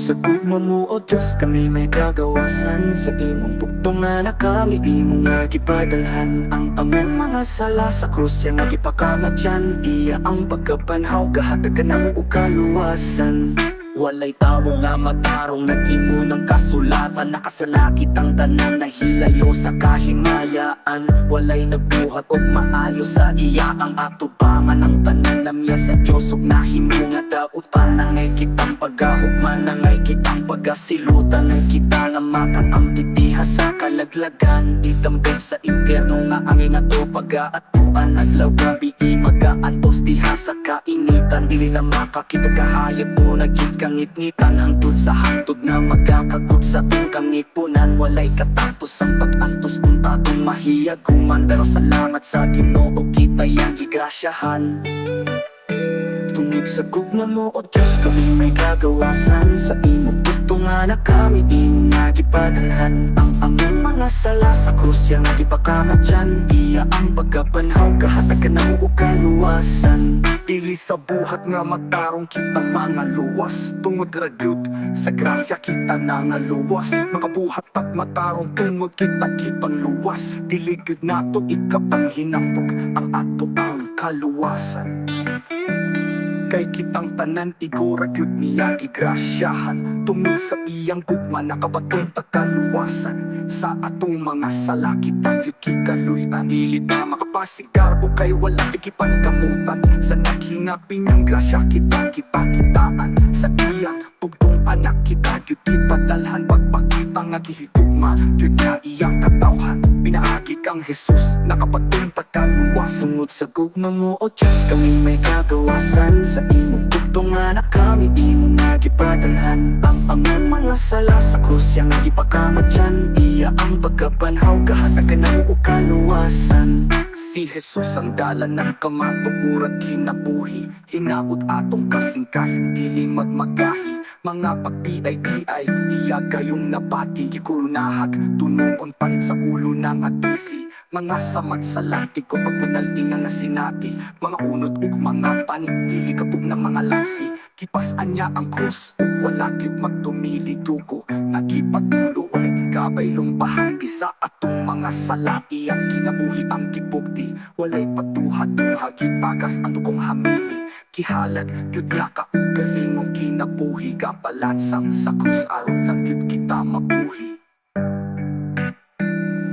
Sa gugma mo o Diyos kami may kagawasan. Sa imong bugtong nga na kami imong nagipadalhan. Ang among mga sala sa krus yang nagipakamatyan. Iya ang pagkabanhaw kahatag ka ng ukaluwasan. Walay tao nga matarong nag-imo ng kasulatan. Nakasalakit ang tanan na hilayo sa kahimayaan. Walay nagbuhat og maayo sa iya ang atubangan. Ang tanan namya sa Diyos ug nahimo nga daot pa. Nangay kitang pagahugman, nangay kitang pagasilutan. Nang kita nga makaambitiha sa kalaglagan. Itambog sa impyerno nga angin ato pag-aatuan. Adlaw gabi magaantos diha sa kainitan. Dili na makakita kahayag po nagit kangit-ngitan hangtod sa hangtod na magkakagot sa itong kangipunan. Walay katapos ang pag-antos kung tatong mahiyaguman. Pero salamat sa Ginoo kita yang gigrasyahan. Tungod sa gugma mo o Diyos kami may kagawasan. Sa imong bugtong nga na kami imong nagipadalhan. Ang among mga sala sa krus yang nagipakamatyan. Iya ang pagkabanhaw kahatag ka ng ukaluwasan. Dili sa buhat nga matarong kita mga luwas. Tungod ragyod sa grasya kita nangaluwas. Makabuhat at matarong tungod kita kitang luwas. Dili gyud nato ikapang hinampog ang ato ang kaluwasan. Kay kitang tanan igura gyud niya gigrasyahan. Tungod sa iyang gugma nakabatong takaluwasan. Sa atong mga sala kita gyud kikaluy-an. Dili ta makapasigarbo kay wala tigipanikamutan. Sa naghingapin ang grasya kita kipakitaan. Sa iyang bugtong anak kita gyud ipadalhan. Pagpakita nga gihigugma gyud niya iyang katawhan. Pinaagi kang Jesus nakabatong takaluwasan. Tungod sa gugma mo o Diyos kami may kagawasan. Sa imong bugtong nga na kami imong nagipadalhan. Ang among mga sala sa krus yang nagipakamatyan. Iya ang pagkabanhaw kahatag ka ng ukaluwasan. Si Jesus ang dala ng kamatugurat kinabuhi. Hinaot atong kasing-kasing dili magmagahi. Mga pagpiay-piay iya kayong nabati. Gikurunahag tunukon palit sa ulo ng atisi. Mga samad sa latig ko pagpunalingan na sinati. Mga unod ug mga panitili kapug na mga laksi. Kipasan niya ang krus ug wala gyud magtumili dugo. Nagipatulo ulit kabay lumbahan. Bisa atong mga sala iyang kinabuhi ang kibukti. Walay patuha-tuha gipagas ang dugong hamili. Kihalat gyud niya kaugalingong kinabuhi. Kapalansang sa krus aron lang gyud kita mabuhi.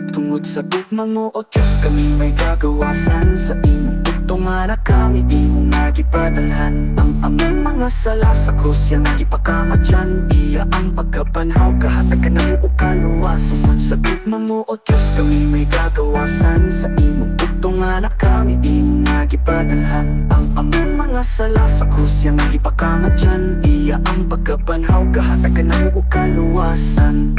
Tungod sa gugma mo o Diyos kami may gagawasan. Sa imong bugtong nga na kami imong nagipadalhan. Ang among mga sala sa krus yang nagipakamatyan. Iya ang pagkabanhaw kahatag ka ng ukaluwasan. Tungod sa gugma mo o Diyos kami may gagawasan. Sa imong bugtong nga na kami imong nagipadalhan. Ang among mga sala sa krus yang nagipakamatyan. Iya ang pagkabanhaw kahatag ka ng ukaluwasan.